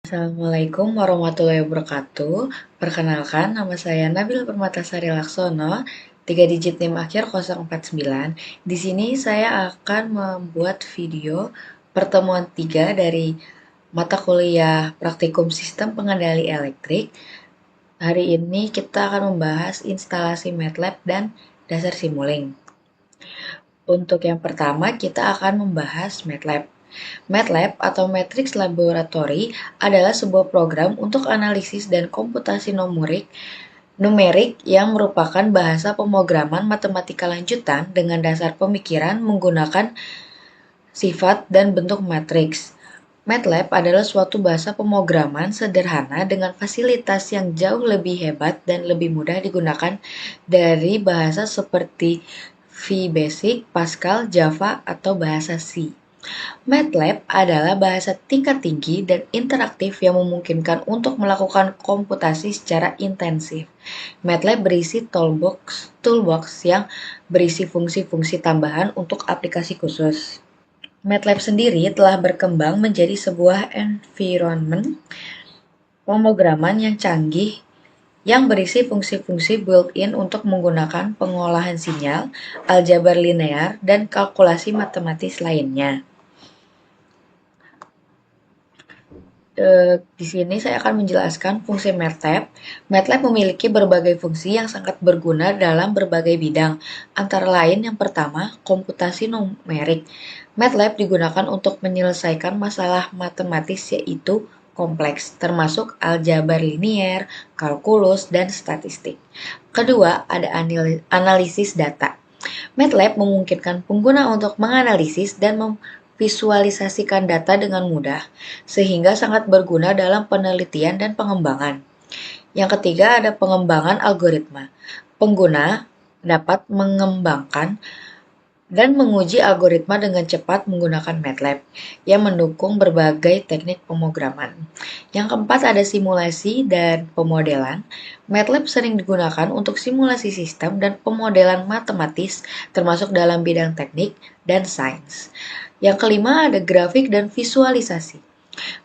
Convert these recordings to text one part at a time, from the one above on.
Assalamualaikum warahmatullahi wabarakatuh. Perkenalkan, nama saya Nabil Permatasari Laksono, 3 digit NIM akhir 049. Di sini saya akan membuat video pertemuan 3 dari mata kuliah Praktikum Sistem Pengendali Elektrik. Hari ini kita akan membahas instalasi MATLAB dan dasar Simulink. Untuk yang pertama, kita akan membahas MATLAB. MATLAB atau Matrix Laboratory adalah sebuah program untuk analisis dan komputasi numerik yang merupakan bahasa pemrograman matematika lanjutan dengan dasar pemikiran menggunakan sifat dan bentuk matriks. MATLAB adalah suatu bahasa pemrograman sederhana dengan fasilitas yang jauh lebih hebat dan lebih mudah digunakan dari bahasa seperti VBasic, Pascal, Java, atau bahasa C. MATLAB adalah bahasa tingkat tinggi dan interaktif yang memungkinkan untuk melakukan komputasi secara intensif. MATLAB berisi toolbox yang berisi fungsi-fungsi tambahan untuk aplikasi khusus. MATLAB sendiri telah berkembang menjadi sebuah environment pemrograman yang canggih yang berisi fungsi-fungsi built-in untuk menggunakan pengolahan sinyal, aljabar linear, dan kalkulasi matematis lainnya. Di sini saya akan menjelaskan fungsi MATLAB. MATLAB memiliki berbagai fungsi yang sangat berguna dalam berbagai bidang. Antara lain yang pertama, komputasi numerik. MATLAB digunakan untuk menyelesaikan masalah matematis yaitu kompleks, termasuk aljabar linier, kalkulus, dan statistik. Kedua, ada analisis data. MATLAB memungkinkan pengguna untuk menganalisis dan visualisasikan data dengan mudah, sehingga sangat berguna dalam penelitian dan pengembangan. Yang ketiga ada pengembangan algoritma. Pengguna dapat mengembangkan dan menguji algoritma dengan cepat menggunakan MATLAB yang mendukung berbagai teknik pemrograman. Yang keempat ada simulasi dan pemodelan. MATLAB sering digunakan untuk simulasi sistem dan pemodelan matematis termasuk dalam bidang teknik dan sains. Yang kelima ada grafik dan visualisasi.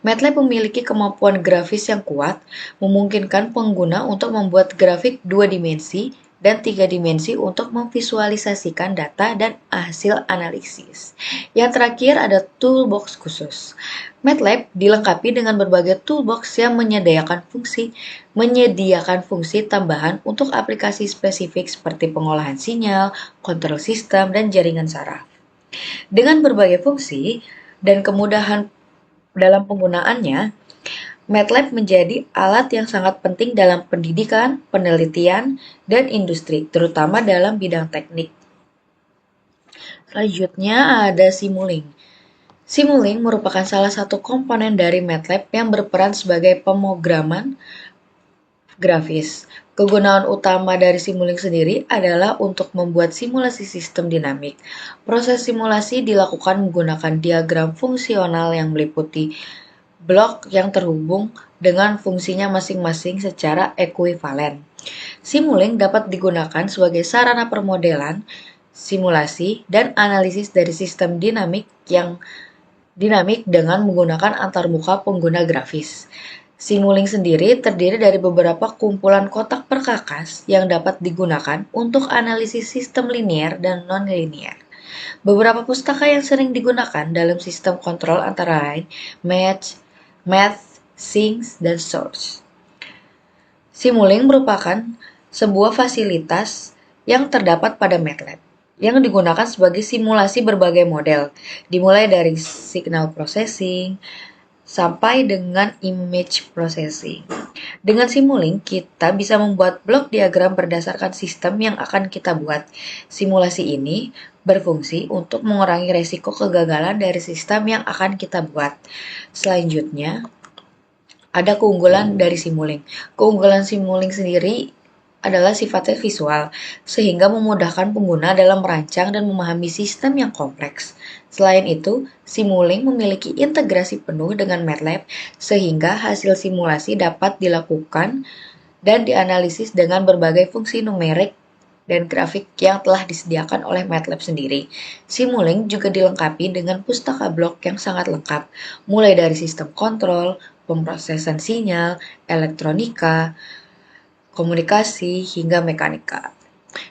MATLAB memiliki kemampuan grafis yang kuat, memungkinkan pengguna untuk membuat grafik 2 dimensi dan 3 dimensi untuk memvisualisasikan data dan hasil analisis. Yang terakhir ada toolbox khusus. MATLAB dilengkapi dengan berbagai toolbox yang menyediakan fungsi tambahan untuk aplikasi spesifik seperti pengolahan sinyal, kontrol sistem, dan jaringan saraf. Dengan berbagai fungsi dan kemudahan dalam penggunaannya, MATLAB menjadi alat yang sangat penting dalam pendidikan, penelitian, dan industri, terutama dalam bidang teknik. Selanjutnya ada Simulink. Simulink merupakan salah satu komponen dari MATLAB yang berperan sebagai pemrograman grafis. Kegunaan utama dari Simulink sendiri adalah untuk membuat simulasi sistem dinamik. Proses simulasi dilakukan menggunakan diagram fungsional yang meliputi blok yang terhubung dengan fungsinya masing-masing secara ekuivalen. Simulink dapat digunakan sebagai sarana permodelan, simulasi, dan analisis dari sistem dinamik dengan menggunakan antarmuka pengguna grafis. Simulink sendiri terdiri dari beberapa kumpulan kotak perkakas yang dapat digunakan untuk analisis sistem linier dan non-linier. Beberapa pustaka yang sering digunakan dalam sistem kontrol antara lain Math, Sinks, dan Source. Simulink merupakan sebuah fasilitas yang terdapat pada MATLAB yang digunakan sebagai simulasi berbagai model, dimulai dari signal processing sampai dengan image processing. Dengan Simulink, kita bisa membuat blok diagram berdasarkan sistem yang akan kita buat. Simulasi ini berfungsi untuk mengurangi resiko kegagalan dari sistem yang akan kita buat. Selanjutnya, ada keunggulan dari Simulink. Keunggulan Simulink sendiri adalah sifatnya visual, sehingga memudahkan pengguna dalam merancang dan memahami sistem yang kompleks. Selain itu, Simulink memiliki integrasi penuh dengan MATLAB, sehingga hasil simulasi dapat dilakukan dan dianalisis dengan berbagai fungsi numerik dan grafik yang telah disediakan oleh MATLAB sendiri. Simulink juga dilengkapi dengan pustaka blok yang sangat lengkap, mulai dari sistem kontrol, pemrosesan sinyal, elektronika, komunikasi, hingga mekanika.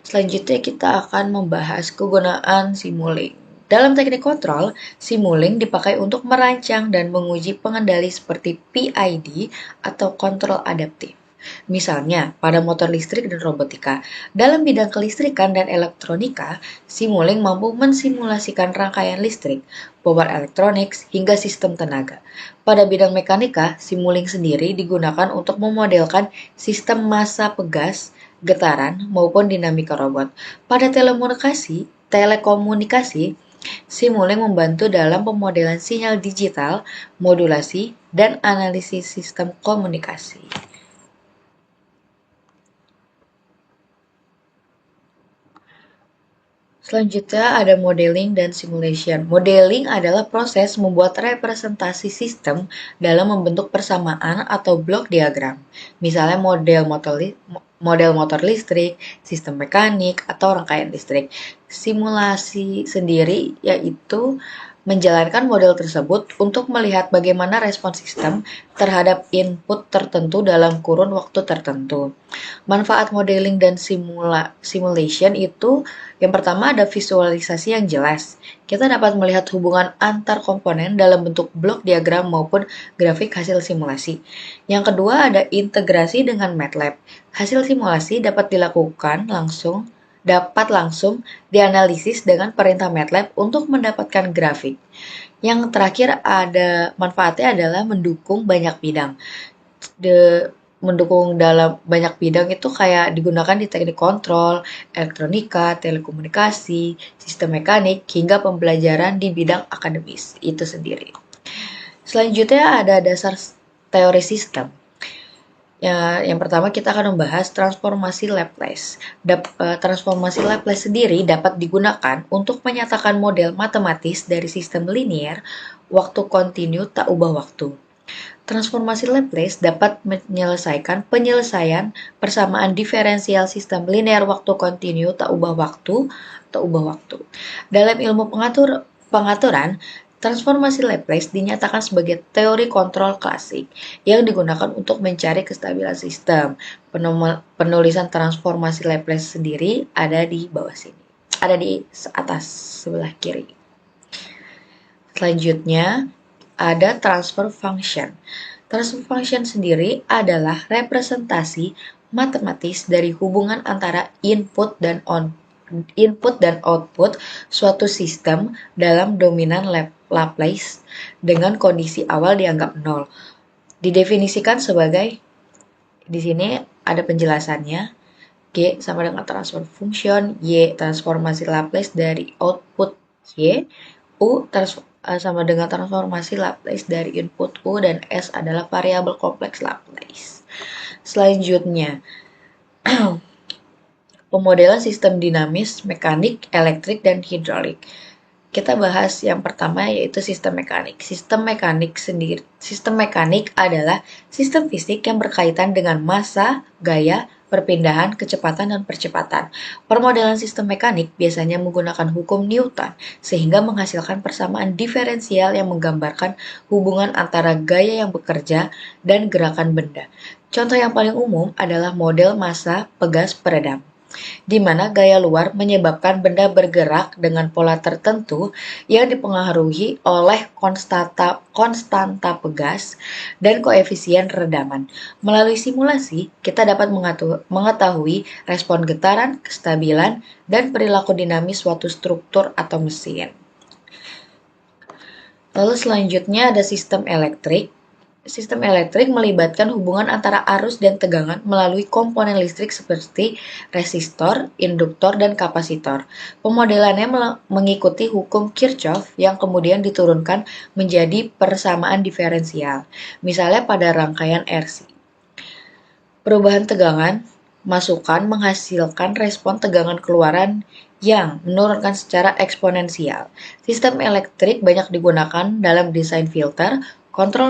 Selanjutnya kita akan membahas kegunaan Simulink. Dalam teknik kontrol, Simulink dipakai untuk merancang dan menguji pengendali seperti PID atau kontrol adaptif. Misalnya, pada motor listrik dan robotika. Dalam bidang kelistrikan dan elektronika, Simulink mampu mensimulasikan rangkaian listrik, power electronics, hingga sistem tenaga. Pada bidang mekanika, Simulink sendiri digunakan untuk memodelkan sistem massa pegas, getaran, maupun dinamika robot. Pada telekomunikasi, Simulink membantu dalam pemodelan sinyal digital, modulasi, dan analisis sistem komunikasi. Selanjutnya ada modeling dan simulation. Modeling adalah proses membuat representasi sistem dalam membentuk persamaan atau blok diagram. Misalnya model motor listrik, sistem mekanik, atau rangkaian listrik. Simulasi sendiri yaitu menjalankan model tersebut untuk melihat bagaimana respon sistem terhadap input tertentu dalam kurun waktu tertentu. Manfaat modeling dan simulation itu yang pertama ada visualisasi yang jelas. Kita dapat melihat hubungan antar komponen dalam bentuk blok diagram maupun grafik hasil simulasi. Yang kedua ada integrasi dengan MATLAB. Hasil simulasi dapat langsung dianalisis dengan perintah MATLAB untuk mendapatkan grafik. Yang terakhir ada manfaatnya adalah mendukung banyak bidang. Mendukung dalam banyak bidang itu kayak digunakan di teknik kontrol, elektronika, telekomunikasi, sistem mekanik, hingga pembelajaran di bidang akademis itu sendiri. Selanjutnya ada dasar teori sistem. Ya, yang pertama kita akan membahas transformasi Laplace. Transformasi Laplace sendiri dapat digunakan untuk menyatakan model matematis dari sistem linier waktu kontinu tak ubah waktu. Transformasi Laplace dapat menyelesaikan penyelesaian persamaan diferensial sistem linear waktu kontinu tak ubah waktu. Dalam ilmu pengaturan, transformasi Laplace dinyatakan sebagai teori kontrol klasik yang digunakan untuk mencari kestabilan sistem. Penulisan transformasi Laplace sendiri ada di bawah sini. Ada di atas sebelah kiri. Selanjutnya ada transfer function. Transfer function sendiri adalah representasi matematis dari hubungan antara input dan output suatu sistem dalam dominan Laplace dengan kondisi awal dianggap 0. Didefinisikan sebagai, di sini ada penjelasannya, G sama dengan transfer function, Y transformasi Laplace dari output Y, U sama dengan transformasi Laplace dari input U, dan S adalah variabel kompleks Laplace. Selanjutnya, pemodelan sistem dinamis, mekanik, elektrik, dan hidrolik. Kita bahas yang pertama yaitu sistem mekanik. Sistem mekanik adalah sistem fisik yang berkaitan dengan massa, gaya, perpindahan, kecepatan, dan percepatan. Permodelan sistem mekanik biasanya menggunakan hukum Newton sehingga menghasilkan persamaan diferensial yang menggambarkan hubungan antara gaya yang bekerja dan gerakan benda. Contoh yang paling umum adalah model massa pegas peredam, di mana gaya luar menyebabkan benda bergerak dengan pola tertentu yang dipengaruhi oleh konstanta pegas dan koefisien redaman. Melalui simulasi, kita dapat mengetahui respon getaran, kestabilan, dan perilaku dinamis suatu struktur atau mesin. Lalu selanjutnya ada sistem elektrik. Sistem elektrik melibatkan hubungan antara arus dan tegangan melalui komponen listrik seperti resistor, induktor, dan kapasitor. Pemodelannya mengikuti hukum Kirchhoff yang kemudian diturunkan menjadi persamaan diferensial, misalnya pada rangkaian RC. Perubahan tegangan masukan menghasilkan respon tegangan keluaran yang menurunkan secara eksponensial. Sistem elektrik banyak digunakan dalam desain filter, kontrol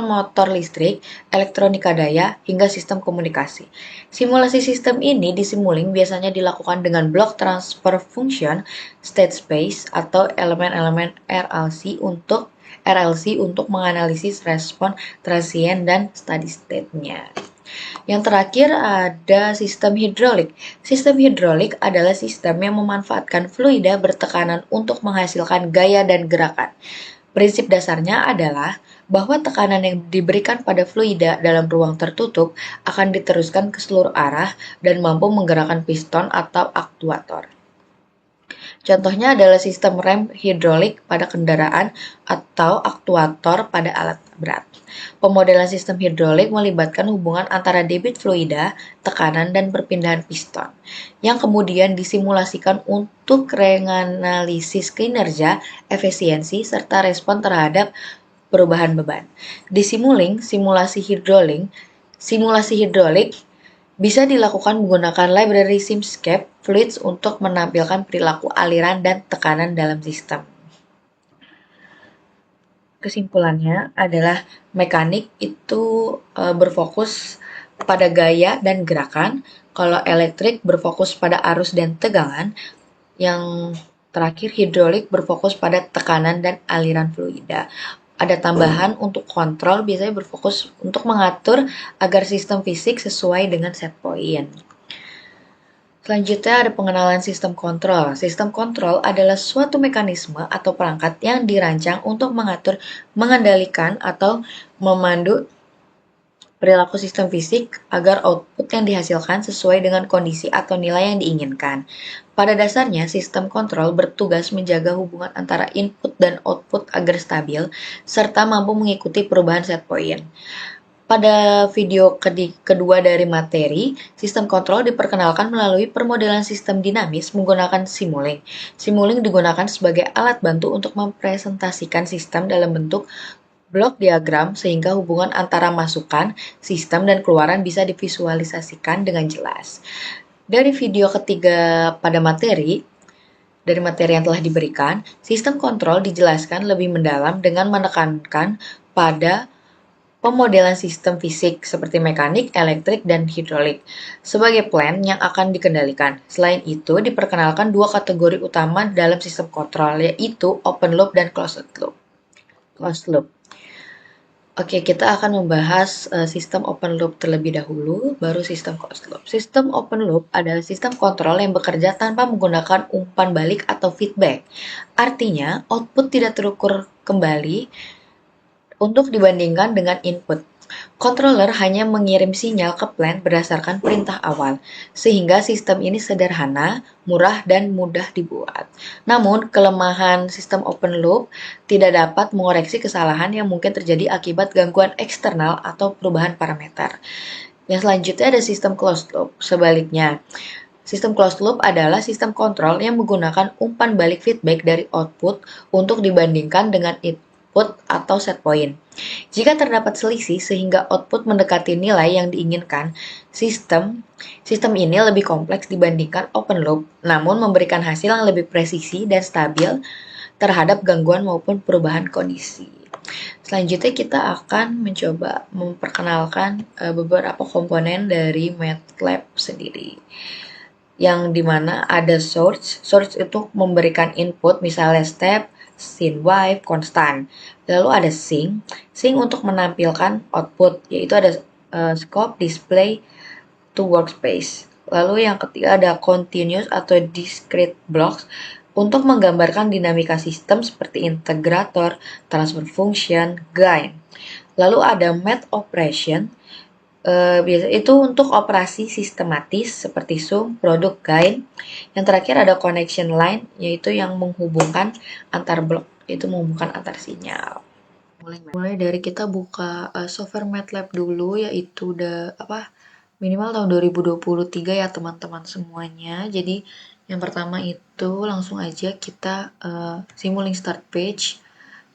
motor listrik, elektronika daya, hingga sistem komunikasi. Simulasi sistem ini di Simulink biasanya dilakukan dengan blok transfer function, state space, atau elemen-elemen RLC untuk RLC untuk menganalisis respon transient dan steady state-nya. Yang terakhir ada sistem hidrolik. Sistem hidrolik adalah sistem yang memanfaatkan fluida bertekanan untuk menghasilkan gaya dan gerakan. Prinsip dasarnya adalah bahwa tekanan yang diberikan pada fluida dalam ruang tertutup akan diteruskan ke seluruh arah dan mampu menggerakkan piston atau aktuator. Contohnya adalah sistem rem hidrolik pada kendaraan atau aktuator pada alat berat. Pemodelan sistem hidrolik melibatkan hubungan antara debit fluida, tekanan, dan perpindahan piston, yang kemudian disimulasikan untuk menganalisis kinerja, efisiensi, serta respon terhadap perubahan beban. Di simulasi hidrolik bisa dilakukan menggunakan library Simscape Fluids untuk menampilkan perilaku aliran dan tekanan dalam sistem. Kesimpulannya adalah mekanik itu berfokus pada gaya dan gerakan, kalau elektrik berfokus pada arus dan tegangan, yang terakhir hidrolik berfokus pada tekanan dan aliran fluida. Ada tambahan untuk kontrol, biasanya berfokus untuk mengatur agar sistem fisik sesuai dengan set point. Selanjutnya ada pengenalan sistem kontrol. Sistem kontrol adalah suatu mekanisme atau perangkat yang dirancang untuk mengatur, mengendalikan, atau memandu perilaku sistem fisik agar output yang dihasilkan sesuai dengan kondisi atau nilai yang diinginkan. Pada dasarnya, sistem kontrol bertugas menjaga hubungan antara input dan output agar stabil, serta mampu mengikuti perubahan set point. Pada video kedua dari materi, sistem kontrol diperkenalkan melalui permodelan sistem dinamis menggunakan Simulink. Simulink digunakan sebagai alat bantu untuk mempresentasikan sistem dalam bentuk blok diagram sehingga hubungan antara masukan, sistem, dan keluaran bisa divisualisasikan dengan jelas. Dari video ketiga pada materi, dari materi yang telah diberikan, sistem kontrol dijelaskan lebih mendalam dengan menekankan pada pemodelan sistem fisik seperti mekanik, elektrik, dan hidrolik sebagai plan yang akan dikendalikan. Selain itu, diperkenalkan dua kategori utama dalam sistem kontrol, yaitu open loop dan closed loop. Oke, kita akan membahas sistem open loop terlebih dahulu, baru sistem closed loop. Sistem open loop adalah sistem kontrol yang bekerja tanpa menggunakan umpan balik atau feedback. Artinya, output tidak terukur kembali untuk dibandingkan dengan input. Controller hanya mengirim sinyal ke plant berdasarkan perintah awal, sehingga sistem ini sederhana, murah, dan mudah dibuat. Namun, kelemahan sistem open loop tidak dapat mengoreksi kesalahan yang mungkin terjadi akibat gangguan eksternal atau perubahan parameter. Yang selanjutnya ada sistem closed loop. Sebaliknya, sistem closed loop adalah sistem kontrol yang menggunakan umpan balik feedback dari output untuk dibandingkan dengan input atau set point. Jika terdapat selisih sehingga output mendekati nilai yang diinginkan, sistem ini lebih kompleks dibandingkan open loop, namun memberikan hasil yang lebih presisi dan stabil terhadap gangguan maupun perubahan kondisi. Selanjutnya kita akan mencoba memperkenalkan beberapa komponen dari MATLAB sendiri. Yang dimana ada source itu memberikan input, misalnya step, scene wave, konstan. Lalu ada sink untuk menampilkan output, yaitu ada scope, display, to workspace. Lalu yang ketiga ada continuous atau discrete blocks untuk menggambarkan dinamika sistem seperti integrator, transfer function, gain. Lalu ada math operation, biasa itu untuk operasi sistematis seperti sum, produk, gain. Yang terakhir ada connection line, yaitu yang menghubungkan antar blok, itu menghubungkan antar sinyal. Mulai dari kita buka software MATLAB dulu, yaitu minimal tahun 2023 ya teman-teman semuanya. Jadi yang pertama itu langsung aja kita Simulink start page.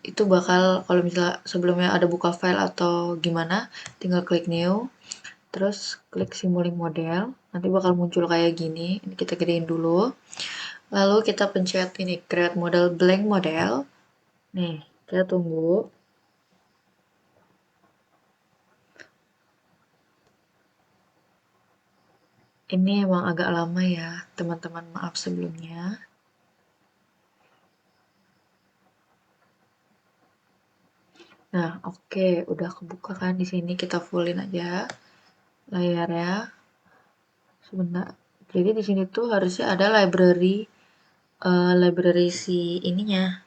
Itu bakal, kalau misalnya sebelumnya ada buka file atau gimana, tinggal klik new, terus klik Simulink model, nanti bakal muncul kayak gini. Ini kita gedein dulu, lalu kita pencet ini create model blank model. Nih, kita tunggu. Ini emang agak lama ya teman-teman, maaf sebelumnya. Nah, oke, udah kebuka kan di sini, kita fullin aja layarnya. Sebentar. Jadi di sini tuh harusnya ada library si ininya,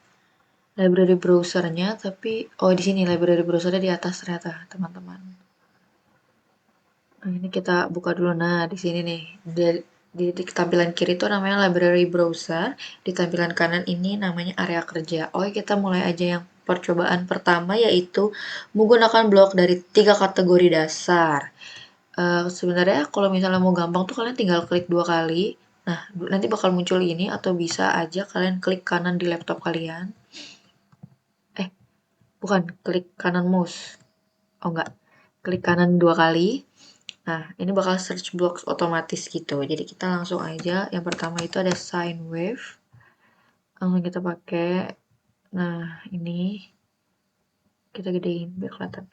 library browsernya, tapi oh di sini library browsernya di atas ternyata, teman-teman. Nah, ini kita buka dulu. Nah, di sini nih, di tampilan kiri itu namanya library browser, di tampilan kanan ini namanya area kerja. Oke, kita mulai aja yang percobaan pertama, yaitu menggunakan blok dari 3 kategori dasar. Sebenarnya kalau misalnya mau gampang tuh kalian tinggal klik 2 kali. Nah, nanti bakal muncul ini, atau bisa aja kalian klik kanan di laptop kalian. Bukan, klik kanan mouse. Oh enggak, klik kanan 2 kali. Nah, ini bakal search box otomatis gitu. Jadi kita langsung aja, yang pertama itu ada sine wave. Langsung kita pakai. Nah, ini kita gedein biar kelihatan.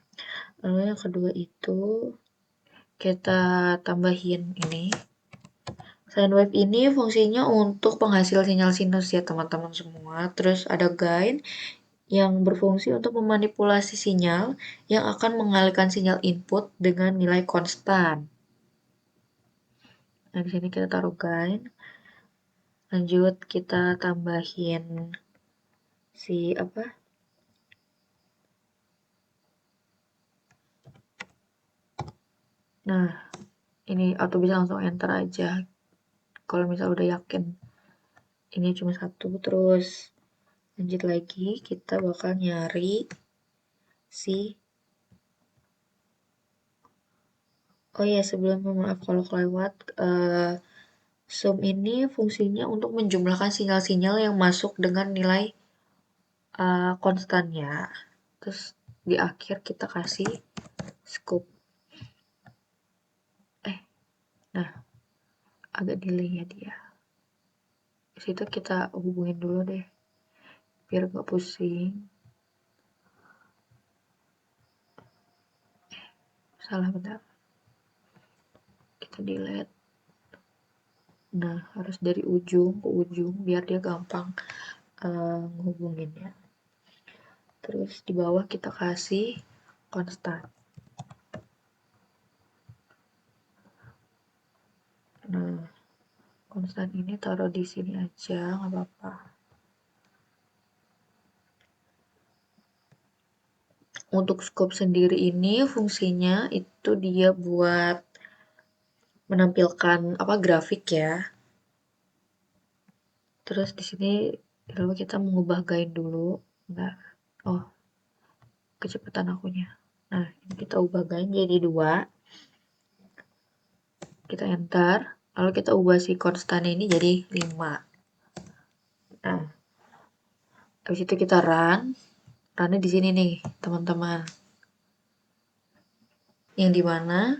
Lalu yang kedua itu kita tambahin ini. Sine wave ini fungsinya untuk penghasil sinyal sinus ya teman-teman semua. Terus ada gain yang berfungsi untuk memanipulasi sinyal yang akan mengalihkan sinyal input dengan nilai konstan. Nah, di sini kita taruh gain. Lanjut kita tambahin si apa? Nah, ini atau bisa langsung enter aja. Kalau misal udah yakin ini cuma satu, terus lanjut lagi kita bakal nyari si oh ya, sebelumnya maaf kalau kelewat, sum ini fungsinya untuk menjumlahkan sinyal-sinyal yang masuk dengan nilai konstannya. Terus di akhir kita kasih scope. Nah, agak delay ya dia. Di situ kita hubungin dulu deh, biar gak pusing. Salah bentar. Kita delete. Nah, harus dari ujung ke ujung biar dia gampang ngehubunginnya. Terus di bawah kita kasih konstan. Nah, konstan ini taruh di sini aja, nggak apa-apa. Untuk scope sendiri ini fungsinya itu dia buat menampilkan apa grafik ya. Terus di sini lalu kita mengubah gain dulu. Nah, oh kecepatan akunya. Nah, ini kita ubah gain jadi 2. Kita enter. Lalu kita ubah si konstan ini jadi 5. Nah, habis itu kita run. Runnya di sini nih, teman-teman. Yang dimana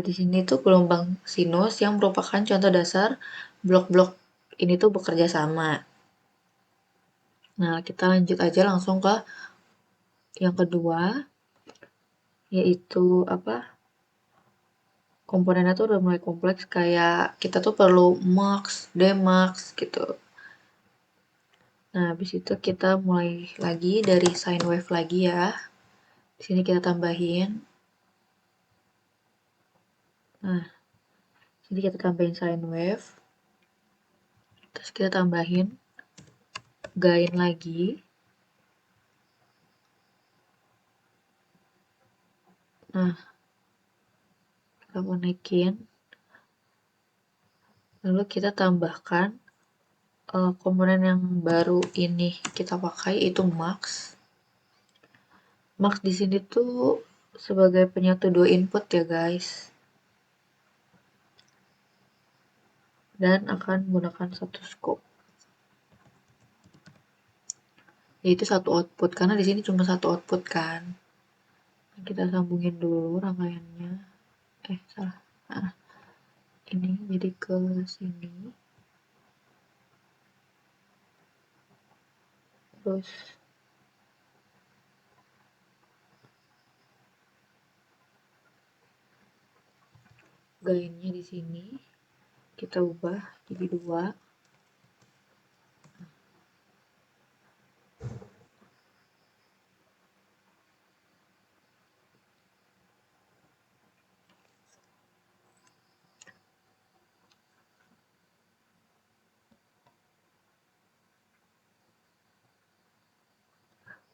di sini tuh gelombang sinus yang merupakan contoh dasar blok-blok ini tuh bekerja sama. Nah, kita lanjut aja langsung ke yang kedua, yaitu apa? Komponennya tuh udah mulai kompleks, kayak kita tuh perlu mux, demux gitu. Nah, habis itu kita mulai lagi dari sine wave lagi ya. Di sini kita tambahin. Nah, sini kita tambahin sine wave. Terus kita tambahin gain lagi. Nah, kita konekin. Lalu kita tambahkan komponen yang baru ini kita pakai itu mux. Mux di sini tuh sebagai penyatu 2 input ya guys. Dan akan menggunakan satu scope. Yaitu satu output karena di sini cuma satu output kan. Kita sambungin dulu rangkaiannya. Salah. Nah, ini jadi ke sini. Terus gainnya di sini kita ubah jadi 2.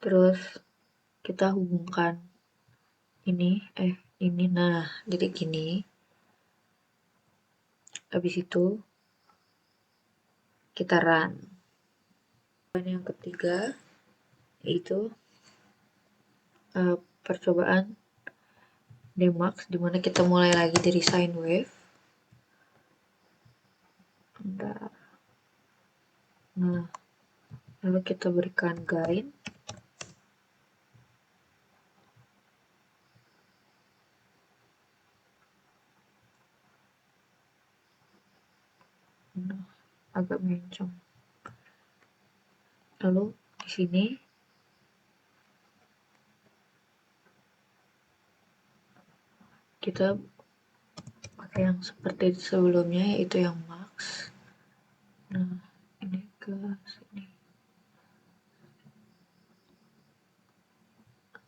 Terus kita hubungkan ini, nah jadi gini. Habis itu kita run. Dan yang ketiga yaitu percobaan Demax, dimana kita mulai lagi dari sine wave. Nah, lalu kita berikan gain. Nah, agak mencong. Lalu di sini kita pakai yang seperti sebelumnya, yaitu yang max. Nah, ini ke sini.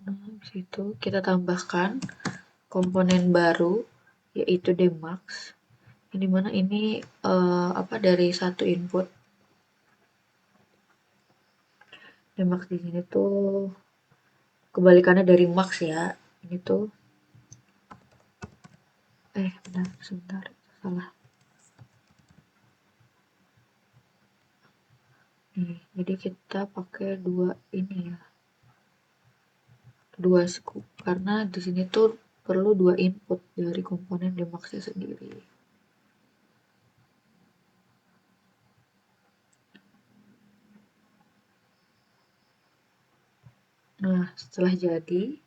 Nah, habis itu kita tambahkan komponen baru, yaitu Demax. Yang dimana ini dari satu input. Demax di sini tuh kebalikannya dari max ya. Ini tuh bentar, sebentar, salah. Nih, jadi kita pakai dua scoop karena di sini tuh perlu 2 input dari komponen Demax-nya sendiri. Nah, setelah jadi,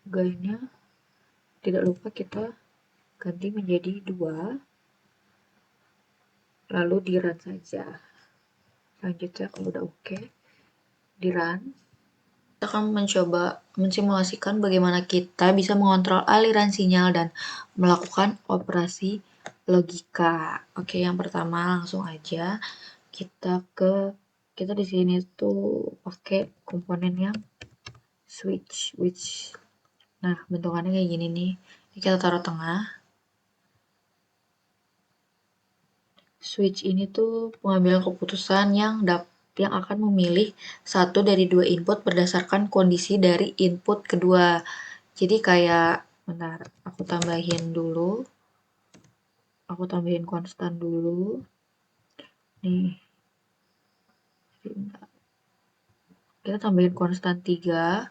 gainnya tidak lupa kita ganti menjadi 2, lalu di run saja. Selanjutnya kalau udah oke, di run. Kita akan mencoba mensimulasikan bagaimana kita bisa mengontrol aliran sinyal dan melakukan operasi logika. Oke, yang pertama langsung aja kita di sini tuh pakai komponen yang switch. Nah, bentukannya kayak gini nih. Ini kita taruh tengah. Switch ini tuh pengambilan keputusan yang akan memilih satu dari 2 input berdasarkan kondisi dari input kedua. Jadi kayak, bentar, aku tambahin konstan dulu. Nih, kita tambahin konstan 3.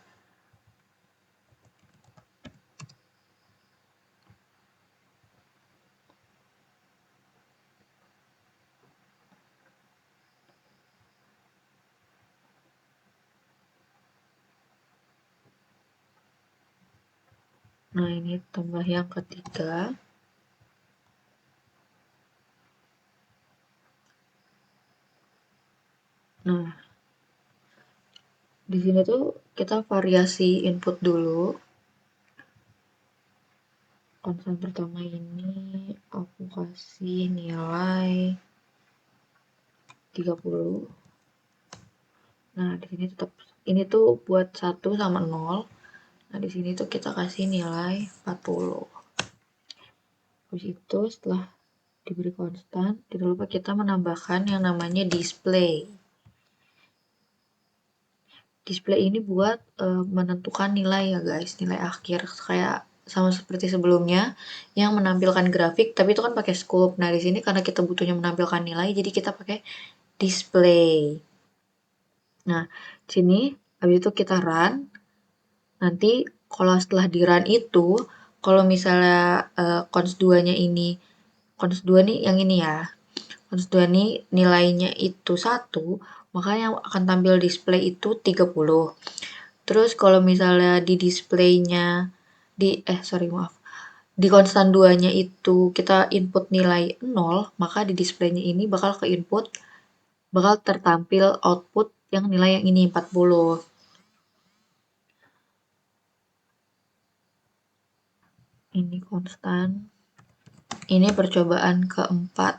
Nah, ini tambah yang ketiga. Nah, di sini tuh kita variasi input dulu. Konstan pertama ini aku kasih nilai 30. Nah, di sini tetap ini tuh buat 1 sama 0. Nah, di sini tuh kita kasih nilai 40. Habis itu setelah diberi konstan, tidak lupa kita menambahkan yang namanya display. Display ini buat menentukan nilai ya guys, nilai akhir, kayak sama seperti sebelumnya yang menampilkan grafik, tapi itu kan pakai scope. Nah, di sini karena kita butuhnya menampilkan nilai, jadi kita pakai display. Nah, sini habis itu kita run. Nanti kalau setelah di run itu, kalau misalnya cons 2-nya ini, cons 2 nih yang ini ya, cons 2 nih nilainya itu 1, maka yang akan tampil display itu 30. Terus kalau misalnya di displaynya di konstan 2-nya itu kita input nilai 0, maka di displaynya ini bakal tertampil output yang nilai yang ini 40. Ini konstan. Ini percobaan keempat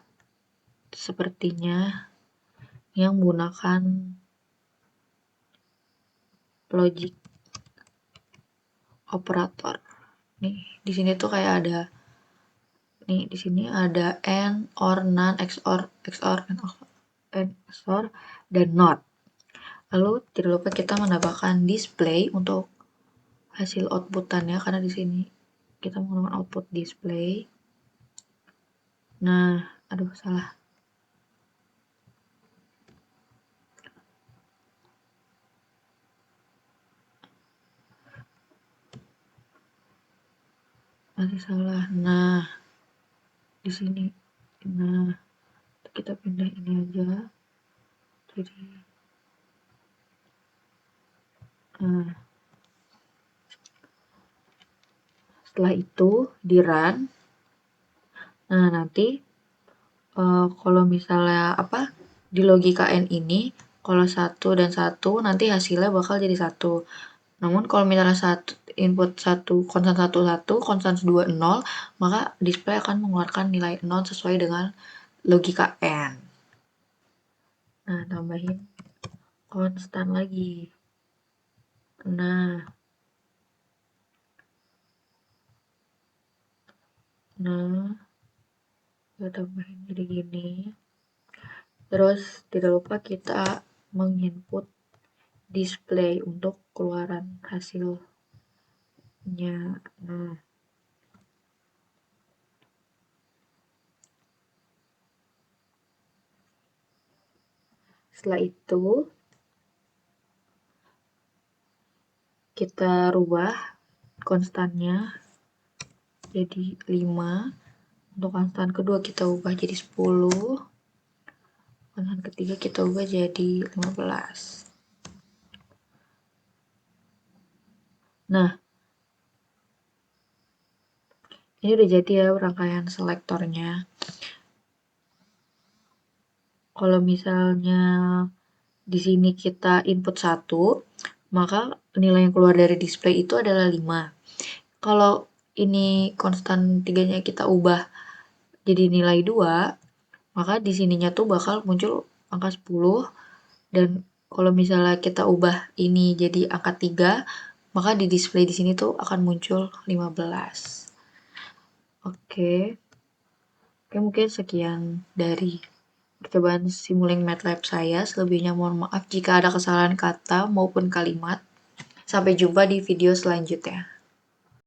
sepertinya yang menggunakan logic operator. Nih, di sini tuh kayak ada di sini ada and, or, none, XOR, and XOR, dan not. Lalu tidak lupa kita menambahkan display untuk hasil outputannya, karena di sini kita menggunakan output display. Nah, aduh salah. Masih salah. Nah, di sini. Nah, kita pindah ini aja. Jadi, nah, setelah itu di run. Nah, nanti kalau misalnya di logika n ini, kalau 1 dan 1 nanti hasilnya bakal jadi 1. Namun kalau misalnya input 1 konstan 1 1, konstan 2 0, maka display akan mengeluarkan nilai 0 sesuai dengan logika n. Nah, tambahin konstan lagi. Nah, kita tambahin jadi gini. Terus tidak lupa kita menginput display untuk keluaran hasilnya. Nah, setelah itu kita rubah konstannya jadi 5. Untuk konstan kedua kita ubah jadi 10. Konstan ketiga kita ubah jadi 15. Nah, ini udah jadi ya rangkaian selektornya. Kalau misalnya di sini kita input 1, maka nilai yang keluar dari display itu adalah 5. Kalau ini konstan 3-nya kita ubah jadi nilai 2, maka di sininya tuh bakal muncul angka 10. Dan kalau misalnya kita ubah ini jadi angka 3, maka di display di sini tuh akan muncul 15. Oke, mungkin sekian dari percobaan Simulink MATLAB saya. Selebihnya mohon maaf jika ada kesalahan kata maupun kalimat. Sampai jumpa di video selanjutnya.